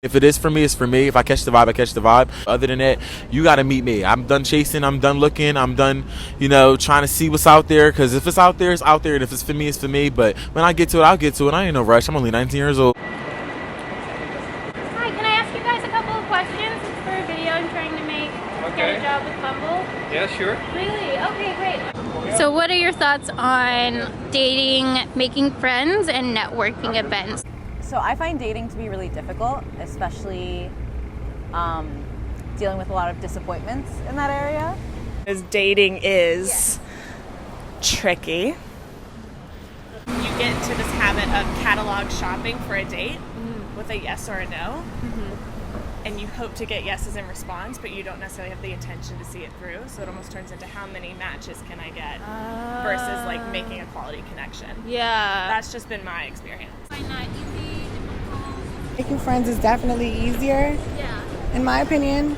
If it is for me, it's for me. If I catch the vibe, I catch the vibe. Other than that, you got to meet me. I'm done chasing. I'm done looking. I'm done, trying to see what's out there. Because if it's out there, it's out there. And if it's for me, it's for me. But when I get to it, I'll get to it. I ain't no rush. I'm only 19 years old. Hi, can I ask you guys a couple of questions? It's for a video I'm trying to make. Okay. Get a job with Bumble. Yeah, sure. Really? Okay, great. So what are your thoughts on dating, making friends, and networking events? So I find dating to be really difficult, especially dealing with a lot of disappointments in that area. As dating is tricky. You get into this habit of catalog shopping for a date with a yes or a no. And you hope to get yeses in response, but you don't necessarily have the intention to see it through. So it almost turns into how many matches can I get versus like making a quality connection. Yeah. That's just been my experience. Find that easy, difficult? Making friends is definitely easier, in my opinion,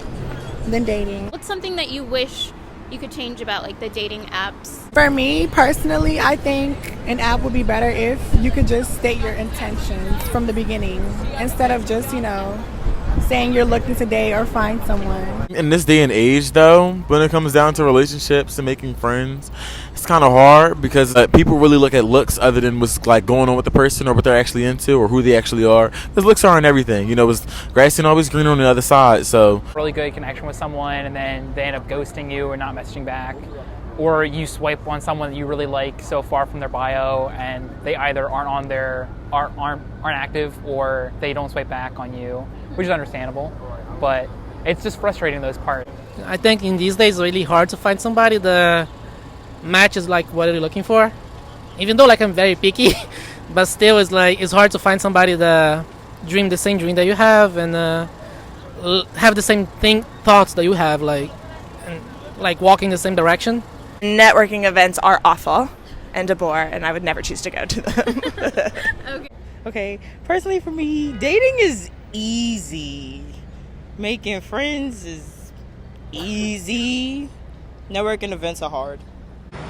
than dating. What's something that you wish you could change about like the dating apps? For me, personally, I think an app would be better if you could just state your intentions from the beginning instead of just, saying you're looking to date or find someone. In this day and age, though, when it comes down to relationships and making friends, it's kind of hard because people really look at looks other than what's like going on with the person or what they're actually into or who they actually are. Because looks aren't everything. It's grass ain't always greener on the other side. So really good connection with someone and then they end up ghosting you or not messaging back. Or you swipe on someone that you really like so far from their bio and they either aren't active or they don't swipe back on you, which is understandable. But it's just frustrating those parts. I think in these days it's really hard to find somebody that matches like what you're looking for. Even though like I'm very picky, but still it's hard to find somebody that dream the same dream that you have and have the same thoughts that you have, like walking the same direction. Networking events are awful and a bore, and I would never choose to go to them. Okay, personally for me, dating is easy. Making friends is easy. Networking events are hard.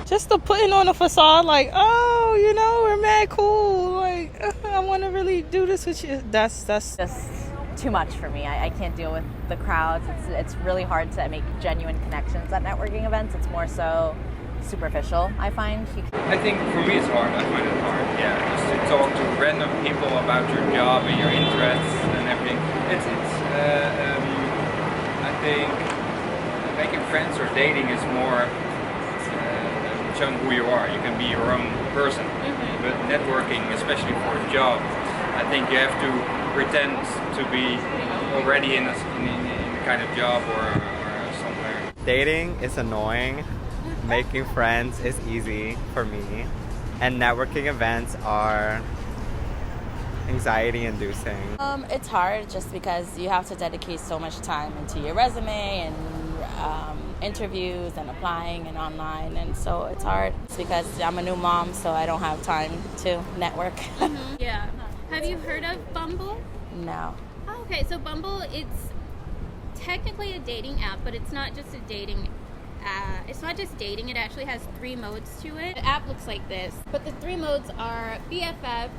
Just the putting on a facade like, we're mad cool. Like, I want to really do this with you. That's Just too much for me. I can't deal with the crowds. It's really hard to make genuine connections at networking events. It's more so superficial, I find. I think for me it's hard. I find it hard. Yeah, just to talk to random people about your job and your interests and everything. I think making friends or dating is more showing who you are. You can be your own person. But networking, especially for a job, I think you have to pretend to be already in a kind of job or somewhere. Dating is annoying. Making friends is easy for me. And networking events are anxiety-inducing. It's hard just because you have to dedicate so much time into your resume and interviews and applying and online, and so it's hard. It's because I'm a new mom, so I don't have time to network. Yeah. Have you heard of Bumble? No. Oh, okay, so Bumble, it's technically a dating app, but it's not just a dating it's not just dating, it actually has 3 modes to it. The app looks like this, but the 3 modes are BFF,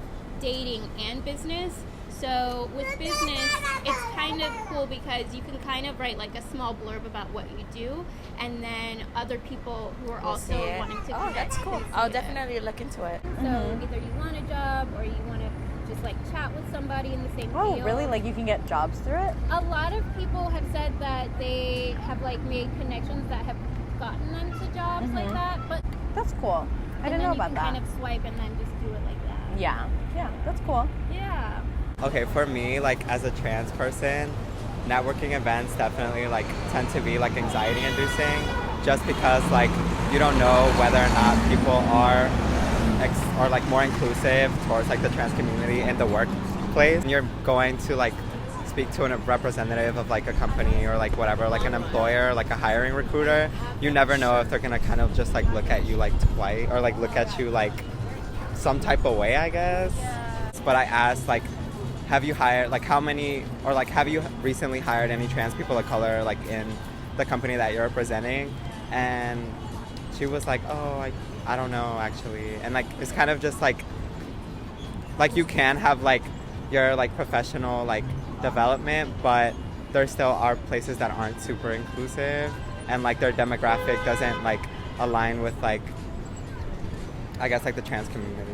dating, and business. So with business, it's kind of cool because you can kind of write like a small blurb about what you do, and then other people who are also wanting to connect. Oh, that's cool. I'll definitely look into it. So either you want a job or you want to just like chat with somebody in the same field. Oh, really? Like you can get jobs through it? A lot of people have said that they have like made connections that have gotten them to jobs like that, but that's cool. I didn't know about that. Kind of swipe and then just do it like that. Yeah, that's cool. Yeah. Okay, for me, like as a trans person, networking events definitely like tend to be like anxiety-inducing, just because like you don't know whether or not people are like more inclusive towards like the trans community in the workplace. And you're going to like speak to a representative of like a company or like whatever, like an employer, like a hiring recruiter, you never know if they're gonna kind of just like look at you like twice or like look at you like some type of way, I guess. But I asked like, have you hired like how many, or like have you recently hired any trans people of color like in the company that you're representing? And she was like, oh, I don't know actually. And like it's kind of just like you can have like your like professional like development, but there still are places that aren't super inclusive, and like their demographic doesn't like align with like, I guess, like the trans community,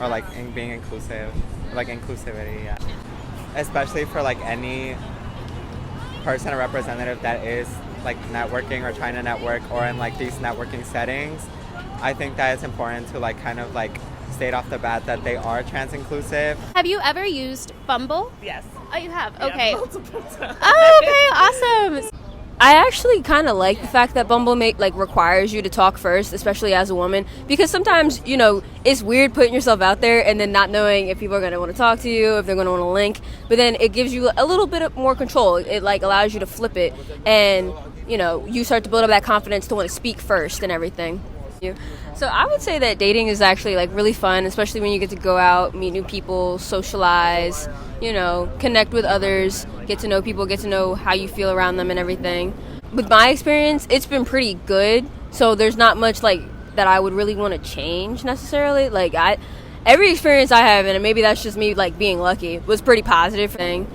or like being inclusive, like inclusivity, yeah. Especially for like any person or representative that is like networking or trying to network or in like these networking settings, I think that it's important to like kind of like state off the bat that they are trans inclusive. Have you ever used Bumble? Yes. Oh, you have? Yeah, Okay. multiple times. Oh, okay, awesome. I actually kind of like the fact that Bumble requires you to talk first, especially as a woman, because sometimes, you know, it's weird putting yourself out there and then not knowing if people are going to want to talk to you, if they're going to want to link, but then it gives you a little bit more control. It like allows you to flip it, and, you know, you start to build up that confidence to want to speak first and everything. So I would say that dating is actually like really fun, especially when you get to go out, meet new people, socialize, you know, connect with others, get to know people, get to know how you feel around them and everything. With my experience, it's been pretty good. So there's not much like that I would really want to change necessarily. Like every experience I have, and maybe that's just me like being lucky, was pretty positive thing.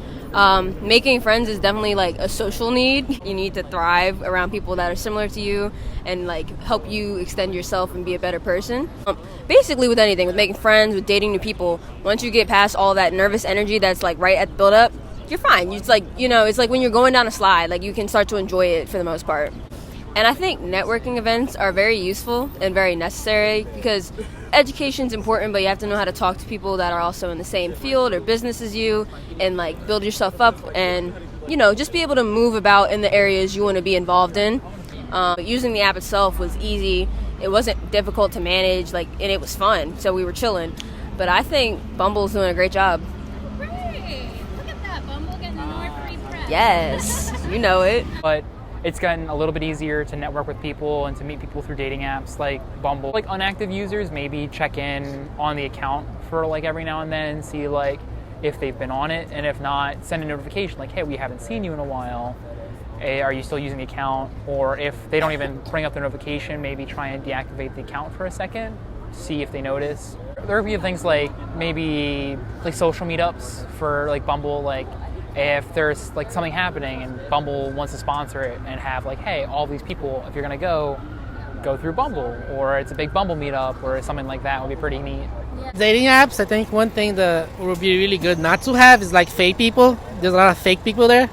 Making friends is definitely like a social need. You need to thrive around people that are similar to you and like help you extend yourself and be a better person. Basically with anything, with making friends, with dating new people, once you get past all that nervous energy that's like right at the build up, you're fine. It's like, you know, it's like when you're going down a slide, like you can start to enjoy it for the most part. And I think networking events are very useful and very necessary because education's important, but you have to know how to talk to people that are also in the same field or business as you and like build yourself up and, you know, just be able to move about in the areas you want to be involved in. Using the app itself was easy. It wasn't difficult to manage, like, and it was fun, so we were chilling. But I think Bumble's doing a great job. Great. Look at that. Bumble getting more free press. Yes, you know it. But it's gotten a little bit easier to network with people and to meet people through dating apps like Bumble. Like unactive users, maybe check in on the account for like every now and then and see like if they've been on it, and if not, send a notification like, hey, we haven't seen you in a while. Hey, are you still using the account? Or if they don't even bring up the notification, maybe try and deactivate the account for a second, see if they notice. There are a few things like maybe like social meetups for like Bumble, like if there's like something happening and Bumble wants to sponsor it and have like, hey, all these people, if you're gonna go through Bumble, or it's a big Bumble meetup or something like that would be pretty neat. Dating apps, I think one thing that would be really good not to have is like fake people. There's a lot of fake people there.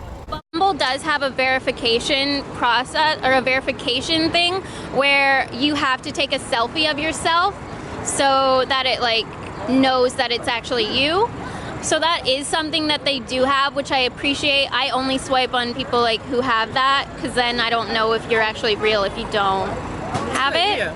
Bumble does have a verification process or a verification thing where you have to take a selfie of yourself so that it like knows that it's actually you. So that is something that they do have, which I appreciate. I only swipe on people like who have that, because then I don't know if you're actually real if you don't have it.